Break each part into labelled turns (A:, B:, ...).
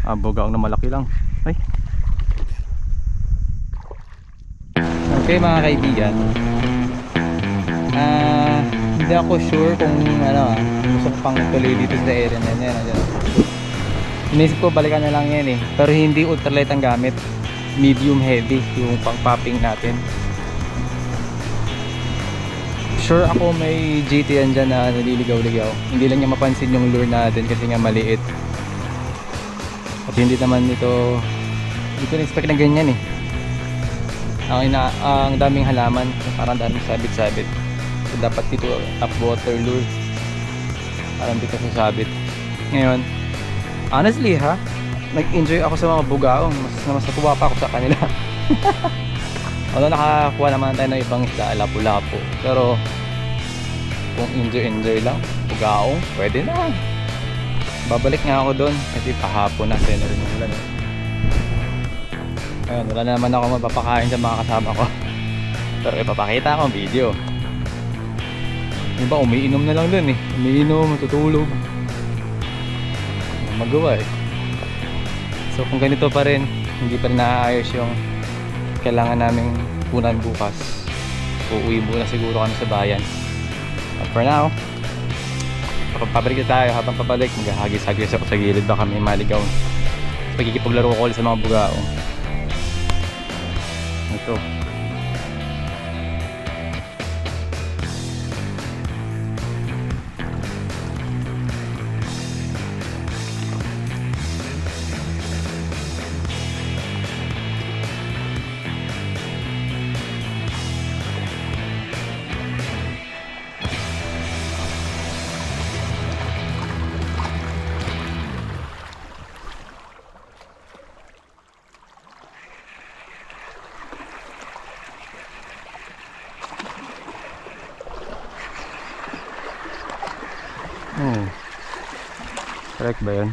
A: Bugaong na malaki lang. Ay. Okay mga kaibigan, hindi ako sure kung gusto ko pang tuloy dito sa area na yan. Inisip ko balikan na lang yan pero hindi ultralight ang gamit, medium heavy yung pang popping natin. Sure ako may GT yan dyan na naliligaw-ligaw, hindi lang niya mapansin yung lure natin kasi nga maliit. At hindi naman ito na-expect na ganyan ang daming halaman, parang daming sabit-sabit. So dapat dito top water lure, parang dito sasabit. Ngayon honestly nag-enjoy ako sa mga bugaong, mas natuwa pa ako sa kanila. Although nakakuha naman tayo ng ibang isda, lapu-lapu, pero kung enjoy lang bugaong, pwede na. Babalik nga ako doon kasi pahapon na rin yung ulan. Ayun, wala naman ako mapapakain sa mga kasama ko, pero ipapakita akong video. Iba umiinom na lang dun umiinom, matutulog, magawa So kung ganito pa rin, hindi pa rin naaayos yung kailangan naming punan bukas, uuwi muna siguro kami sa bayan. But for now, pabalik na tayo. Habang pabalik, maghahagis-hagis ako sa gilid, baka may maligaw. Pagkikipaglaro ko ulit sa mga bugaong. Ito. Correct ba yun?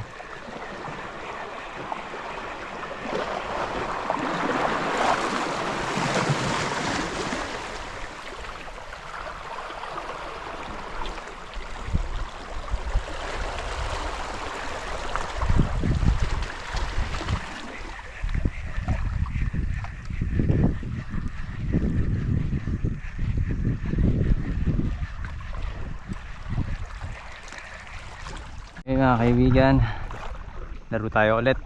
A: Mga kaibigan, laro tayo ulit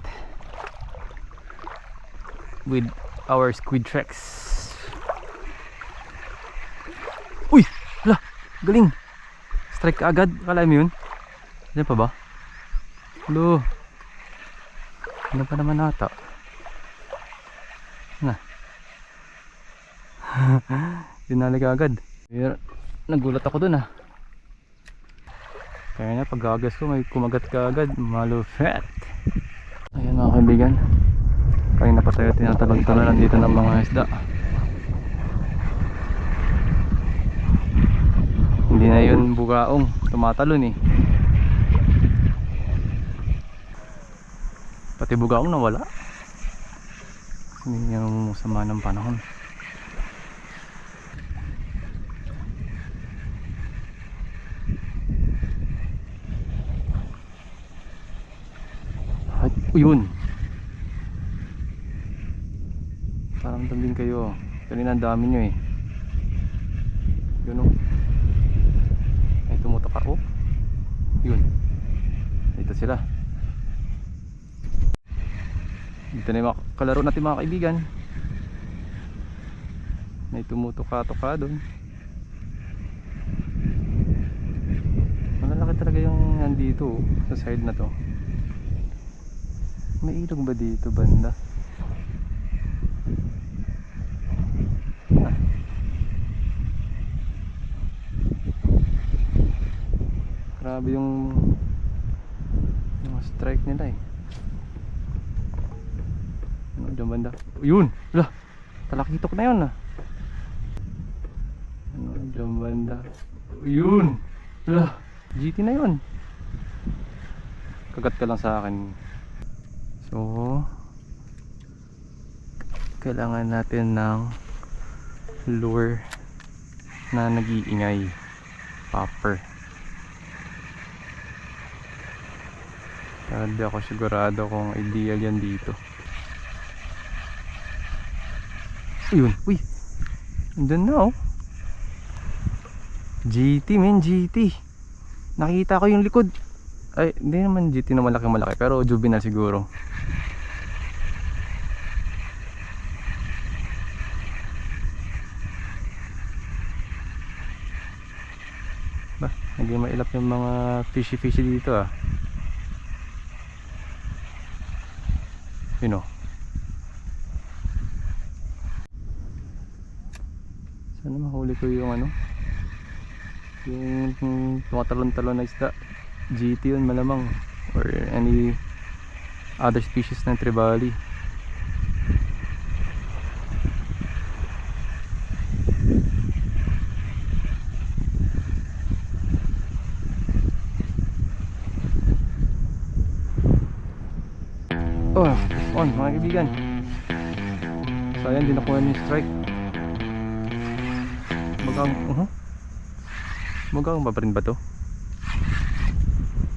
A: with our squid tracks. Uy! Hala! Galing! Strike ka agad, akala mo yun? Diyan pa ba? Hello! Ano pa naman ata? Na dinali ka agad. Nagulat ako dun kaya na pag-agas ko may kumagat ka agad, malupit. Ayan mga kaibigan, kanina pa tayo tinatalon-talonan dito ng mga isda. Hindi na yun bugaong, tumatalon pati bugaong nawala. Hindi yung sama ng panahon. Yun, parang din kayo kanina, ang dami nyo yun ay tumutok ako. Yun, dito sila, dito na yung kalaro natin mga kaibigan. May tumutuka-tuka doon. Malalaki talaga yung nandito sa side na to. May ilog ba dito banda? Grabe yung strike nila ano dyan banda? Yun! Wala! Talakitok na yun ano dyan banda? Yun! Wala! GT na yun! Kagat ka lang sa akin. So kailangan natin ng lure na nag-iingay, popper. Hindi ako sigurado kung ideal yan dito. Ayun, uy. Andun na oh. GT men, GT. Nakita ko yung likod. Ay, hindi naman GT na malaki pero juvenile siguro. Ba, naging mailap yung mga fishy dito ah. Yun oh. Sana mahuli ko yung ano, yung tumatalon-talon na isda. GT yun malamang, or any other species ng trevally. Oh, on mga kaibigan. Sayang din nakuha yung strike. Mukhang ba rin ba to?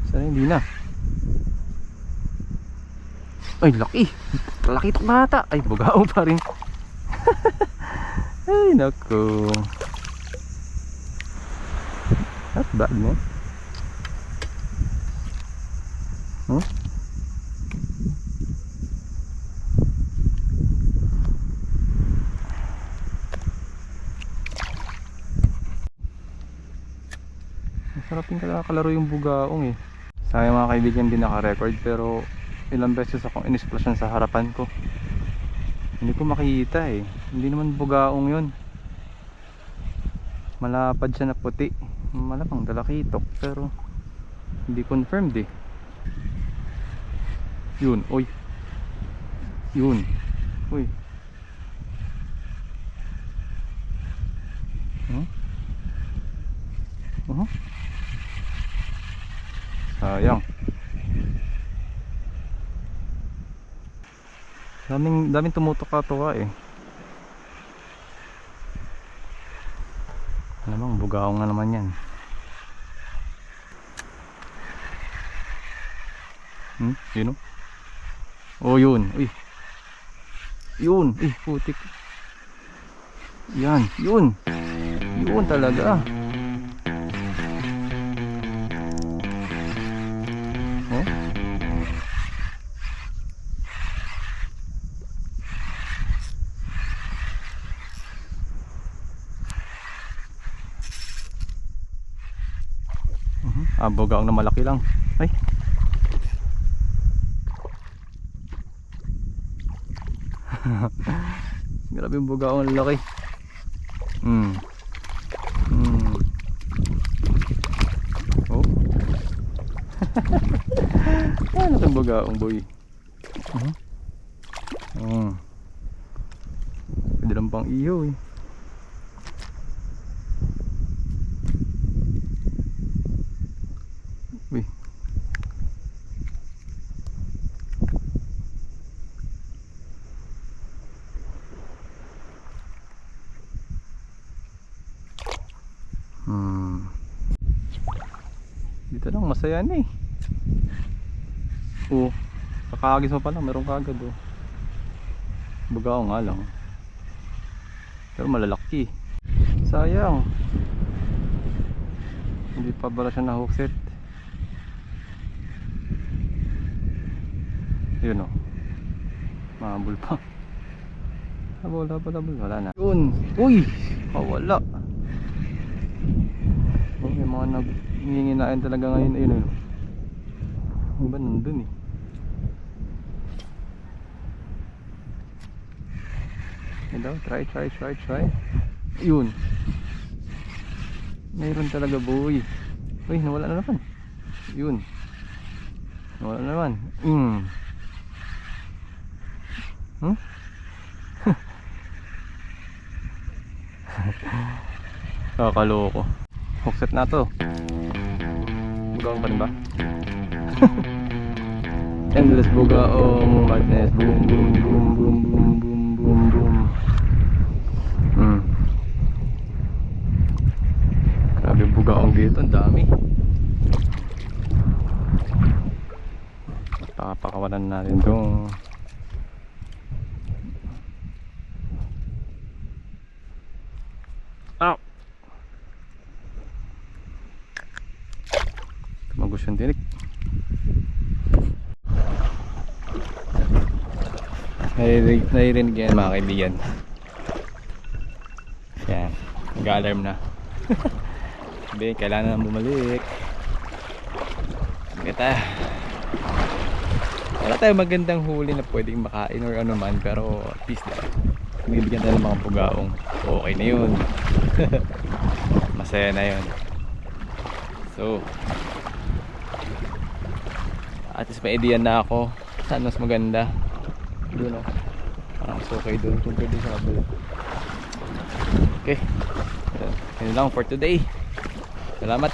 A: Sana hindi na. Ay, laki. Laki itong bata. Ay, bugao pa rin. Ay, naku. Not bad, no? Huh? Masarap yung kalaro yung bugaong eh. Sayang mga kaibigan, din naka-record pero ilang beses akong in-splashan sa harapan ko. Hindi ko makita eh. Hindi naman bugaong yun. Malapad siya na puti. Malamang dalakitok pero hindi confirmed eh. Yun, oy. Yun. Uy. Sayang. Daming tumutok-tuka eh. Alamang bugaong nga naman yan. Yun o. Oh yun. Uy. Yun. Uy, putik. Yan. Yun. Yun talaga. Oh. Bugaong na malaki lang. Ay. Grabe yung bugaong na laki. Oh. Ano itong bugaong boy? Pwede lang pang iyo eh. Uy. Dito lang masaya na eh. Oh, kakagis mo pa lang, meron kagad oh. Bugao nga lang. Pero malalaki. Sayang. Hindi pa bala siya na hook set. Yun oh. Mahabol pa. Habol. Wala na. Yun. Uy! Wala. Oh, may mga nanginginain talaga ngayon. Ayun oh. Ano ba nandun eh? Hello, try. Yun. Mayroon talaga boy. Uy, nawala na naman. Yun. Nawala na naman. Kakaloko. Hookset na to. Bugaong pa rin ba? Endless bugaong madness. Boom. Grabe bugaong dito, ang dami. Pakapakawalan natin itong magus yung tinik. Naririnig yan mga kaibigan. Yan, nag-alarm na. Sabi, kailangan na bumalik. Kita, wala tayong magandang huli na pwedeng makain or ano man, pero at least bibigyan tayo ng mga bugaong. Okay na yun. Masaya na yun. So at least may idea na ako saan mas maganda. Doon o, parang mas okay doon compared din sa kabila. Okay, yun lang for today. Salamat.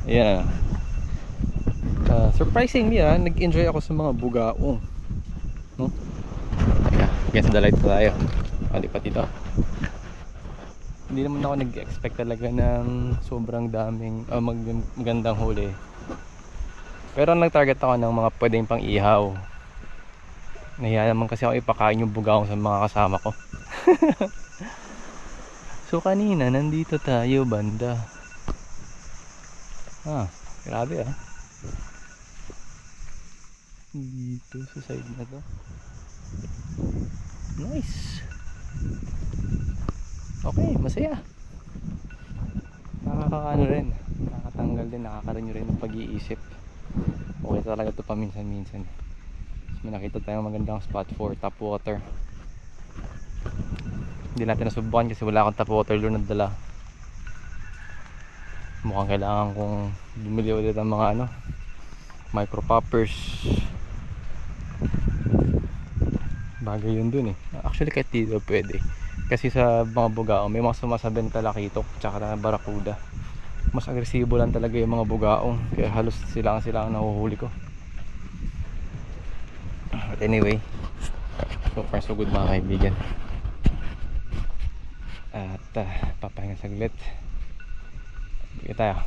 A: Ayan, surprisingly nag-enjoy ako sa mga bugaong, no? Against the light tayo. Palipat dito. Hindi naman ako nag-expect talaga ng sobrang daming magandang huli. Pero nag-target ako ng mga pwedeng pang ihaw. Nahiya naman kasi ako ipakain yung bugaong sa mga kasama ko. So kanina nandito tayo banda. Grabe dito sa side na to. Nice. Okay, masaya. Nakakaano rin, nakakatanggal din, nakakarenew rin ng pag-iisip. Okay talaga ito paminsan-minsan. May nakita tayong magandang spot for top water. Hindi natin nasubukan kasi wala akong top water lure na dala. Mukhang kailangan kong bumili ulit ng mga micro poppers. Bagay yun dun eh. Actually kahit dito pwede. Kasi sa mga bugaong may mga sumasabing talakitok tsaka barakuda. Mas agresibo lang talaga yung mga bugaong, kaya halos sila ang nahuhuli ko. But anyway, so far so good mga kaibigan. At papahinga saglit. Sige tayo.